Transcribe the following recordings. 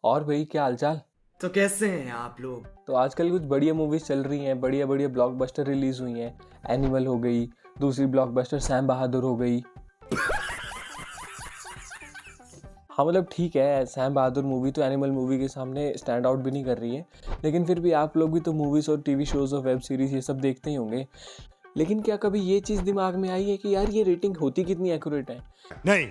और भाई क्या हालचाल। तो कैसे हैं आप लोग? तो आजकल कुछ बढ़िया मूवीज चल रही हैं, बढ़िया बढ़िया ब्लॉकबस्टर रिलीज हुई हैं। एनिमल हो गई, दूसरी ब्लॉकबस्टर सैम बहादुर हो गई। हाँ मतलब ठीक है, सैम बहादुर मूवी तो एनिमल मूवी के सामने स्टैंड आउट भी नहीं कर रही है, लेकिन फिर भी आप लोग भी तो मूवीज और टीवी शोज और वेब सीरीज ये सब देखते ही होंगे। लेकिन क्या कभी ये चीज़ दिमाग में आई है कि यार ये रेटिंग होती कितनी एक्यूरेट है? नहीं।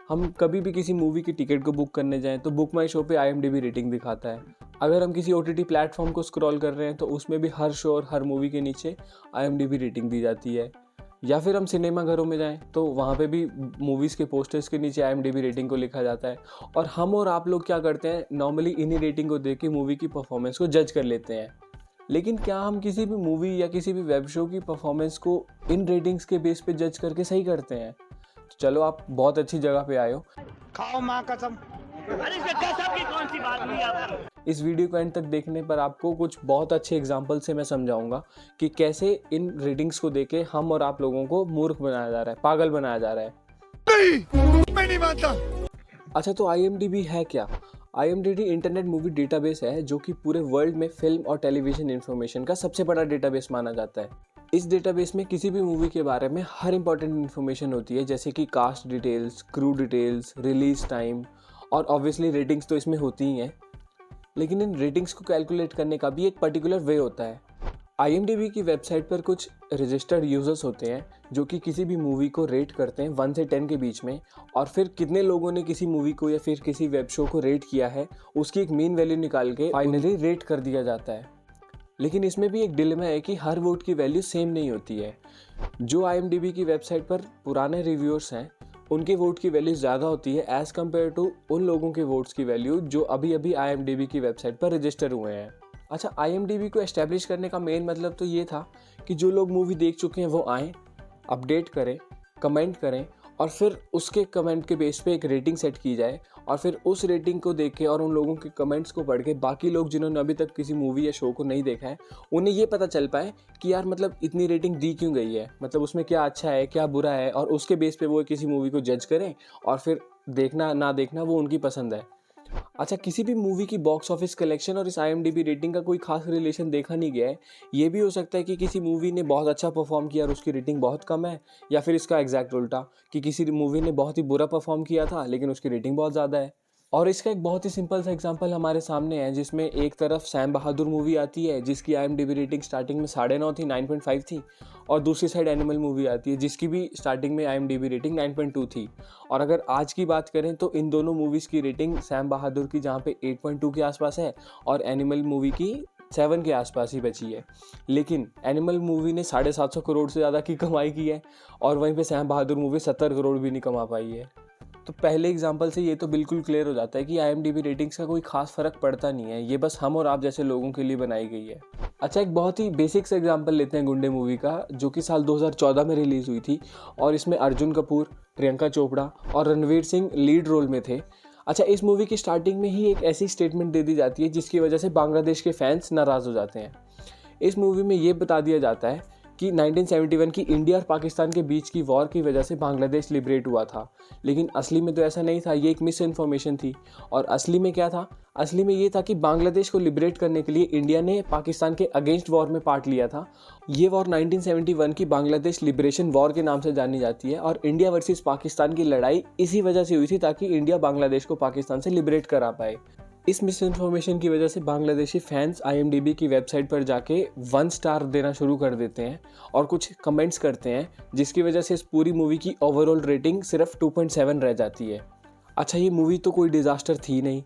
हम कभी भी किसी मूवी की टिकट को बुक करने जाएं तो बुक माई शो पे IMDb रेटिंग दिखाता है। अगर हम किसी OTT प्लेटफॉर्म को स्क्रॉल कर रहे हैं तो उसमें भी हर शो और हर मूवी के नीचे IMDb रेटिंग दी जाती है। या फिर हम सिनेमा घरों में जाएं तो वहाँ पे भी मूवीज़ के पोस्टर्स के नीचे IMDb रेटिंग को लिखा जाता है। और हम और आप लोग क्या करते हैं, नॉर्मली इन्हीं रेटिंग को देख के मूवी की परफॉर्मेंस को जज कर लेते हैं। लेकिन क्या हम किसी भी मूवी या किसी भी वेब शो की परफॉर्मेंस को इन रेटिंग्स के बेस पे जज करके सही करते हैं? तो चलो, आप बहुत अच्छी जगह पे आए हो। खाओ माँ कसम। अरे इसमें गजब की कौन सी बात हुई आपको? इस वीडियो को एंड तक देखने पर आपको कुछ बहुत अच्छे एग्जाम्पल से मैं समझाऊंगा कि कैसे इन रेटिंग्स को देके हम और आप लोगों को मूर्ख बनाया जा रहा है, पागल बनाया जा रहा है। नहीं, मैं नहीं मानता। अच्छा, तो IMDb है क्या? IMDb इंटरनेट मूवी डेटाबेस है जो कि पूरे वर्ल्ड में फिल्म और टेलीविजन इंफॉर्मेशन का सबसे बड़ा डेटाबेस माना जाता है। इस डेटाबेस में किसी भी मूवी के बारे में हर इंपॉर्टेंट इन्फॉर्मेशन होती है, जैसे कि cast details, crew details, release time और ऑब्वियसली रेटिंग्स तो इसमें होती ही हैं। लेकिन इन रेटिंग्स को कैलकुलेट करने का भी एक पर्टिकुलर वे होता है। IMDb की वेबसाइट पर कुछ रजिस्टर्ड यूजर्स होते हैं जो कि किसी भी मूवी को रेट करते हैं 1 से 10 के बीच में, और फिर कितने लोगों ने किसी मूवी को या फिर किसी वेब शो को रेट किया है उसकी एक मीन वैल्यू निकाल के फाइनली रेट कर दिया जाता है। लेकिन इसमें भी एक डिलेमा है कि हर वोट की वैल्यू सेम नहीं होती है। जो IMDb की वेबसाइट पर पुराने रिव्यूअर्स हैं उनके वोट की वैल्यू ज़्यादा होती है एज़ कम्पेयर टू उन लोगों के वोट्स की वैल्यू जो अभी अभी IMDb की वेबसाइट पर रजिस्टर हुए हैं। अच्छा, IMDb को एस्टेब्लिश करने का मेन मतलब तो ये था कि जो लोग मूवी देख चुके हैं वो आएँ, अपडेट करें, कमेंट करें और फिर उसके कमेंट के बेस पे एक रेटिंग सेट की जाए, और फिर उस रेटिंग को देख के और उन लोगों के कमेंट्स को पढ़ के बाकी लोग जिन्होंने अभी तक किसी मूवी या शो को नहीं देखा है उन्हें ये पता चल पाए कि यार मतलब इतनी रेटिंग दी क्यों गई है, मतलब उसमें क्या अच्छा है क्या बुरा है, और उसके बेस पे वो किसी मूवी को जज करें और फिर देखना ना देखना वो उनकी पसंद है। अच्छा, किसी भी मूवी की बॉक्स ऑफिस कलेक्शन और इस IMDb रेटिंग का कोई खास रिलेशन देखा नहीं गया है। ये भी हो सकता है कि किसी मूवी ने बहुत अच्छा परफॉर्म किया और उसकी रेटिंग बहुत कम है, या फिर इसका एग्जैक्ट उल्टा कि किसी मूवी ने बहुत ही बुरा परफॉर्म किया था लेकिन उसकी रेटिंग बहुत ज़्यादा है। और इसका एक बहुत ही सिंपल सा एग्जांपल हमारे सामने है, जिसमें एक तरफ सैम बहादुर मूवी आती है जिसकी IMDb रेटिंग स्टार्टिंग में 9.5 थी, 9.5 थी, और दूसरी साइड एनिमल मूवी आती है जिसकी भी स्टार्टिंग में IMDb रेटिंग 9.2 थी। और अगर आज की बात करें तो इन दोनों मूवीज़ की रेटिंग सैम बहादुर की जहाँ पे 8.2 के आसपास है और एनिमल मूवी की 7 के आसपास ही बची है। लेकिन एनिमल मूवी ने 750 करोड़ से ज़्यादा की कमाई की है और वहीं पे सैम बहादुर मूवी 70 करोड़ भी नहीं कमा पाई है। तो पहले एग्जाम्पल से ये तो बिल्कुल क्लियर हो जाता है कि IMDb रेटिंग्स का कोई खास फ़र्क पड़ता नहीं है, ये बस हम और आप जैसे लोगों के लिए बनाई गई है। अच्छा, एक बहुत ही बेसिक सा एग्जाम्पल लेते हैं गुंडे मूवी का, जो कि साल 2014 में रिलीज़ हुई थी और इसमें अर्जुन कपूर, प्रियंका चोपड़ा और रणवीर सिंह लीड रोल में थे। अच्छा, इस मूवी की स्टार्टिंग में ही एक ऐसी स्टेटमेंट दे दी जाती है जिसकी वजह से बांग्लादेश के फैंस नाराज़ हो जाते हैं। इस मूवी में ये बता दिया जाता है कि 1971 की इंडिया और पाकिस्तान के बीच की वॉर की वजह से बांग्लादेश लिबरेट हुआ था, लेकिन असली में तो ऐसा नहीं था, ये एक मिस इन्फॉर्मेशन थी। और असली में क्या था? असली में ये था कि बांग्लादेश को लिबरेट करने के लिए इंडिया ने पाकिस्तान के अगेंस्ट वॉर में पार्ट लिया था। ये वॉर 1971 की बांग्लादेश लिबरेशन वॉर के नाम से जानी जाती है और इंडिया वर्सेस पाकिस्तान की लड़ाई इसी वजह से हुई थी ताकि इंडिया बांग्लादेश को पाकिस्तान से लिबरेट करा पाए। इस मिस इन्फॉर्मेशन की वजह से बांग्लादेशी फैंस IMDb की वेबसाइट पर जाके 1 स्टार देना शुरू कर देते हैं और कुछ कमेंट्स करते हैं, जिसकी वजह से इस पूरी मूवी की ओवरऑल रेटिंग सिर्फ 2.7 रह जाती है। अच्छा, ये मूवी तो कोई डिज़ास्टर थी नहीं,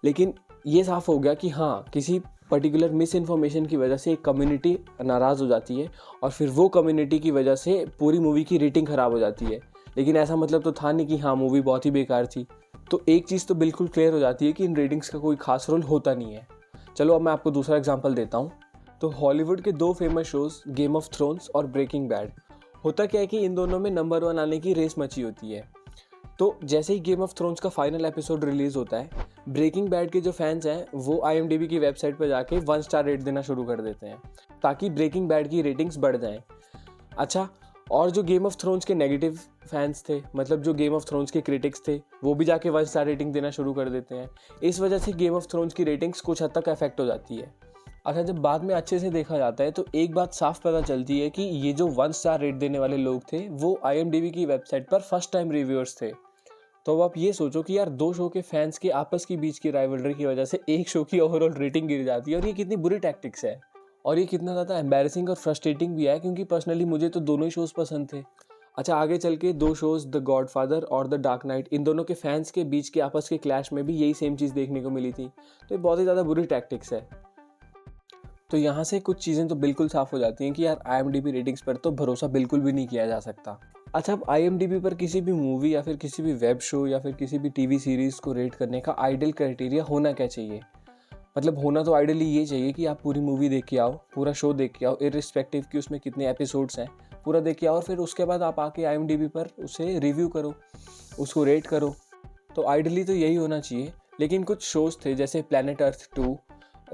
लेकिन ये साफ़ हो गया कि हाँ, किसी पर्टिकुलर मिस इन्फॉर्मेशन की वजह से एक कम्युनिटी नाराज़ हो जाती है और फिर वो कम्युनिटी की वजह से पूरी मूवी की रेटिंग ख़राब हो जाती है। लेकिन ऐसा मतलब तो था नहीं कि हाँ, मूवी बहुत ही बेकार थी। तो एक चीज़ तो बिल्कुल क्लियर हो जाती है कि इन रेटिंग्स का कोई खास रोल होता नहीं है। चलो, अब मैं आपको दूसरा एग्जांपल देता हूँ। तो हॉलीवुड के 2 famous shows game of thrones और ब्रेकिंग बैड, होता क्या है कि इन दोनों में नंबर 1 आने की रेस मची होती है। तो जैसे ही गेम ऑफ थ्रोन्स का फाइनल एपिसोड रिलीज़ होता है, ब्रेकिंग बैड के जो फैंस हैं वो IMDb की वेबसाइट पर जाके 1 स्टार रेट देना शुरू कर देते हैं ताकि ब्रेकिंग बैड की रेटिंग्स बढ़ जाएँ। अच्छा, और जो गेम ऑफ थ्रोन्स के नेगेटिव फैंस थे, मतलब जो गेम ऑफ थ्रोन्स के क्रिटिक्स थे, वो भी जाके 1 स्टार रेटिंग देना शुरू कर देते हैं। इस वजह से गेम ऑफ थ्रोन्स की रेटिंग्स कुछ हद तक अफेक्ट हो जाती है। अच्छा, जब बाद में अच्छे से देखा जाता है तो एक बात साफ पता चलती है कि ये जो 1 स्टार रेट देने वाले लोग थे वो IMDb की वेबसाइट पर फर्स्ट टाइम रिव्यूअर्स थे। तो अब आप ये सोचो कि यार 2 शो के फैंस के आपस के बीच की राइवलरी की वजह से एक शो की ओवरऑल रेटिंग गिर जाती है, और ये कितनी बुरी टैक्टिक्स है और ये कितना ज़्यादा एम्बैरेसिंग और फ्रस्ट्रेटिंग भी है, क्योंकि पर्सनली मुझे तो दोनों ही शोज़ पसंद थे। अच्छा, आगे चल के 2 शोज़ द गॉडफादर और द डार्क नाइट, इन दोनों के फैंस के बीच के आपस के क्लैश में भी यही सेम चीज़ देखने को मिली थी। तो ये बहुत ही ज़्यादा बुरी टैक्टिक्स है। तो यहाँ से कुछ चीज़ें तो बिल्कुल साफ़ हो जाती हैं कि यार IMDb रेटिंग्स पर तो भरोसा बिल्कुल भी नहीं किया जा सकता। अच्छा, अब IMDb पर किसी भी मूवी या फिर किसी भी वेब शो या फिर किसी भी टीवी सीरीज़ को रेट करने का आइडियल क्राइटेरिया होना क्या चाहिए? मतलब होना तो आइडियली ये चाहिए कि आप पूरी मूवी देख के आओ, पूरा शो देख के आओ, इर्रिस्पेक्टिव कि उसमें कितने एपिसोड्स हैं, पूरा देख के आओ और फिर उसके बाद आप आके IMDb पर उसे रिव्यू करो, उसको रेट करो। तो आइडियली तो यही होना चाहिए। लेकिन कुछ शोज़ थे जैसे planet earth 2,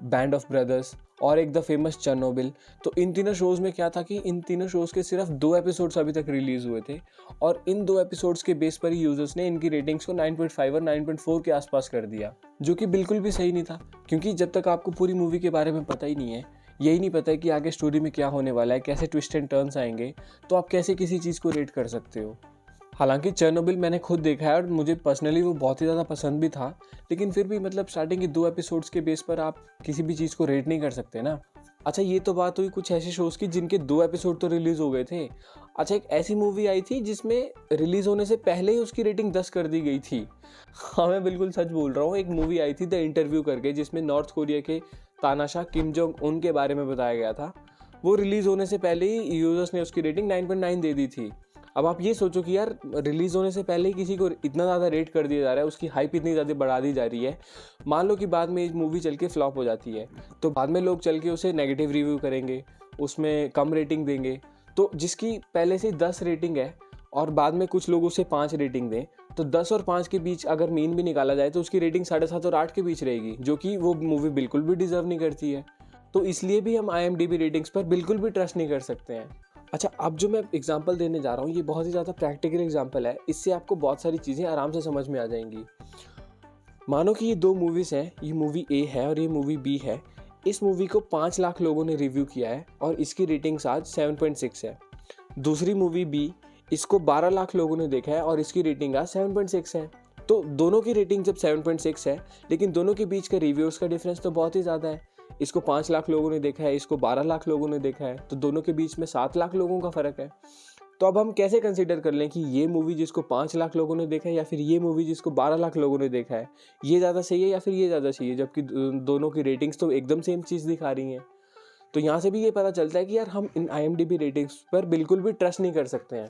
band of brothers और एक द फेमस चेर्नोबिल। तो इन तीनों शोज़ में क्या था कि इन तीनों शोज़ के सिर्फ 2 एपिसोड्स अभी तक रिलीज़ हुए थे, और इन 2 एपिसोड्स के बेस पर ही यूज़र्स ने इनकी रेटिंग्स को 9.5 और 9.4 के आसपास कर दिया, जो कि बिल्कुल भी सही नहीं था। क्योंकि जब तक आपको पूरी मूवी के बारे में पता ही नहीं है, यही नहीं पता है कि आगे स्टोरी में क्या होने वाला है, कैसे ट्विस्ट एंड टर्न्स आएंगे, तो आप कैसे किसी चीज़ को रेट कर सकते हो। हालांकि चेर्नोबिल मैंने खुद देखा है और मुझे पर्सनली वो बहुत ही ज़्यादा पसंद भी था, लेकिन फिर भी मतलब स्टार्टिंग के 2 एपिसोड्स के बेस पर आप किसी भी चीज़ को रेट नहीं कर सकते ना। अच्छा, ये तो बात हुई कुछ ऐसे शोज़ की जिनके 2 एपिसोड तो रिलीज़ हो गए थे। अच्छा, एक ऐसी मूवी आई थी जिसमें रिलीज़ होने से पहले ही उसकी रेटिंग 10 कर दी गई थी। हाँ, मैं बिल्कुल सच बोल रहा हूँ। एक मूवी आई थी द इंटरव्यू करके, जिसमें नॉर्थ कोरिया के तानाशाह किम जोंग उन के बारे में बताया गया था। वो रिलीज़ होने से पहले ही यूज़र्स ने उसकी रेटिंग 9.9 दे दी थी। अब आप ये सोचो कि यार रिलीज़ होने से पहले ही किसी को इतना ज़्यादा रेट कर दिया जा रहा है, उसकी हाइप इतनी ज़्यादा बढ़ा दी जा रही है। मान लो कि बाद में एक मूवी चल के फ्लॉप हो जाती है, तो बाद में लोग चल के उसे नेगेटिव रिव्यू करेंगे, उसमें कम रेटिंग देंगे। तो जिसकी पहले से 10 रेटिंग है और बाद में कुछ लोग उसे 5 रेटिंग दें, तो 10 और 5 के बीच अगर मीन भी निकाला जाए तो उसकी रेटिंग 7.5 और 8 के बीच रहेगी, जो कि वो मूवी बिल्कुल भी डिज़र्व नहीं करती है। तो इसलिए भी हम IMDb रेटिंग्स पर बिल्कुल भी ट्रस्ट नहीं कर सकते हैं। अच्छा, अब जो मैं एग्जांपल देने जा रहा हूँ ये बहुत ही ज़्यादा प्रैक्टिकल एग्जांपल है, इससे आपको बहुत सारी चीज़ें आराम से समझ में आ जाएंगी। मानो कि ये 2 मूवीज़ हैं, ये मूवी A है और ये मूवी B है। इस मूवी को 5 लाख लोगों ने रिव्यू किया है और इसकी रेटिंग्स आज 7.6 है। दूसरी मूवी B, इसको 12 लाख लोगों ने देखा है और इसकी रेटिंग आज 7.6 है। तो दोनों की रेटिंग जब 7.6 है, लेकिन दोनों के बीच का रिव्यूअर्स का डिफरेंस तो बहुत ही ज़्यादा है। इसको 5 लाख लोगों ने देखा है, इसको 12 लाख लोगों ने देखा है, तो दोनों के बीच में 7 लाख लोगों का फ़र्क है। तो अब हम कैसे कंसीडर कर लें कि ये मूवी जिसको 5 लाख लोगों ने देखा है या फिर ये मूवी जिसको 12 लाख लोगों ने देखा है, ये ज़्यादा सही है या फिर ये ज़्यादा सही है, जबकि दोनों की रेटिंग्स तो एकदम सेम चीज़ दिखा रही हैं। तो यहाँ से भी ये पता चलता है कि यार हम इन IMDb रेटिंग्स पर बिल्कुल भी ट्रस्ट नहीं कर सकते हैं।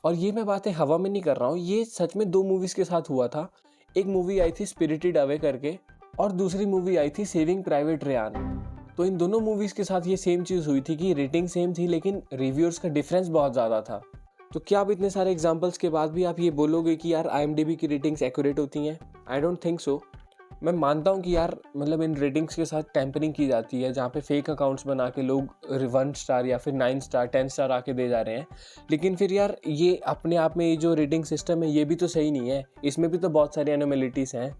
और ये मैं बातें हवा में नहीं कर रहा हूँ, ये सच में 2 मूवीज़ के साथ हुआ था। एक मूवी आई थी स्पिरिटेड अवे करके और दूसरी मूवी आई थी सेविंग प्राइवेट रयान। तो इन दोनों मूवीज़ के साथ ये सेम चीज़ हुई थी कि रेटिंग सेम थी, लेकिन रिव्यूअर्स का डिफरेंस बहुत ज़्यादा था। तो क्या अब इतने सारे एग्जांपल्स के बाद भी आप ये बोलोगे कि यार IMDb की रेटिंग्स एक्यूरेट होती हैं? I don't think so. मैं मानता हूँ कि यार मतलब इन रेटिंग्स के साथ टेम्परिंग की जाती है, जहाँ पे फेक अकाउंट्स बना के लोग 1 स्टार या फिर 9 स्टार 10 स्टार आके दे जा रहे हैं। लेकिन फिर यार ये अपने आप में ये जो रेटिंग सिस्टम है ये भी तो सही नहीं है, इसमें भी तो बहुत सारी एनोमेलिटीज़ हैं।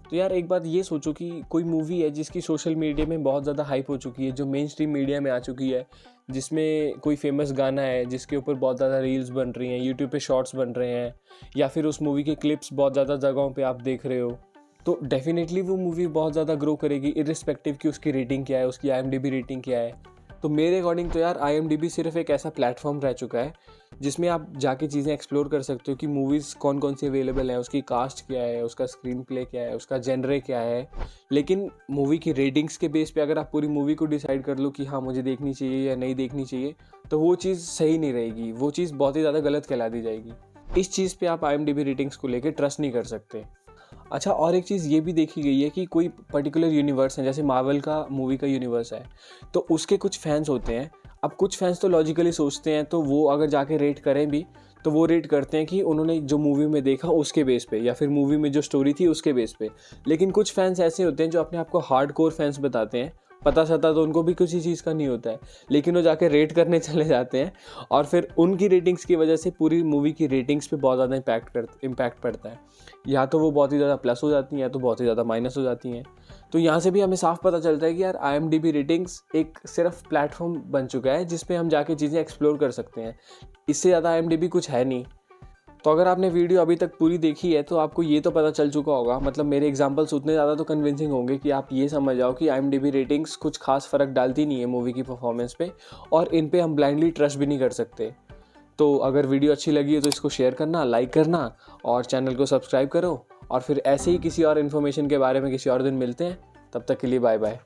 तो यार एक बात ये सोचो कि कोई मूवी है जिसकी सोशल मीडिया में बहुत ज़्यादा हाइप हो चुकी है, जो मेन स्ट्रीम मीडिया में आ चुकी है, जिसमें कोई फेमस गाना है जिसके ऊपर बहुत ज़्यादा रील्स बन रही हैं, यूट्यूब पे शॉर्ट्स बन रहे हैं, या फिर उस मूवी के क्लिप्स बहुत ज़्यादा जगहों पे आप देख रहे हो, तो डेफिनेटली वो मूवी बहुत ज़्यादा ग्रो करेगी, इर्रिस्पेक्टिव कि उसकी रेटिंग क्या है, उसकी IMDb रेटिंग क्या है। तो मेरे अकॉर्डिंग तो यार IMDb सिर्फ एक ऐसा प्लेटफॉर्म रह चुका है जिसमें आप जाके चीज़ें एक्सप्लोर कर सकते हो कि मूवीज़ कौन कौन सी अवेलेबल हैं, उसकी कास्ट क्या है, उसका स्क्रीन प्ले क्या है, उसका जेनरे क्या है। लेकिन मूवी की रेटिंग्स के बेस पे अगर आप पूरी मूवी को डिसाइड कर लो कि हाँ मुझे देखनी चाहिए या नहीं देखनी चाहिए, तो वो चीज़ सही नहीं रहेगी, वो चीज़ बहुत ही ज़्यादा गलत कहला दी जाएगी। इस चीज़ पे आप IMDb रेटिंग्स को लेकर ट्रस्ट नहीं कर सकते। अच्छा, और एक चीज़ ये भी देखी गई है कि कोई पर्टिकुलर यूनिवर्स है, जैसे मार्वल का मूवी का यूनिवर्स है, तो उसके कुछ फैंस होते हैं। अब कुछ फैंस तो लॉजिकली सोचते हैं, तो वो अगर जाके रेट करें भी तो वो रेट करते हैं कि उन्होंने जो मूवी में देखा उसके बेस पे, या फिर मूवी में जो स्टोरी थी उसके बेस पे। लेकिन कुछ फैंस ऐसे होते हैं जो अपने आप को हार्डकोर फैंस बताते हैं, पता सता तो उनको भी किसी चीज़ का नहीं होता है, लेकिन वो जाके रेट करने चले जाते हैं और फिर उनकी रेटिंग्स की वजह से पूरी मूवी की रेटिंग्स पे बहुत ज़्यादा इम्पैक्ट पड़ता है। या तो वो बहुत ही ज़्यादा प्लस हो जाती हैं या तो बहुत ही ज़्यादा माइनस हो जाती हैं। तो यहाँ से भी हमें साफ पता चलता है कि यार IMDb रेटिंग्स एक सिर्फ प्लेटफॉर्म बन चुका है जिस पे हम जाके चीज़ें एक्सप्लोर कर सकते हैं। इससे ज़्यादा IMDb कुछ है नहीं। तो अगर आपने वीडियो अभी तक पूरी देखी है तो आपको ये तो पता चल चुका होगा, मतलब मेरे एग्जांपल्स उतने ज़्यादा तो कन्विंसिंग होंगे कि आप ये समझ जाओ कि IMDb रेटिंग्स कुछ खास फ़र्क डालती नहीं है मूवी की परफॉर्मेंस पे, और इन पे हम ब्लाइंडली ट्रस्ट भी नहीं कर सकते। तो अगर वीडियो अच्छी लगी है तो इसको शेयर करना, लाइक करना और चैनल को सब्सक्राइब करो। और फिर ऐसे ही किसी और इन्फॉर्मेशन के बारे में किसी और दिन मिलते हैं। तब तक के लिए बाय बाय।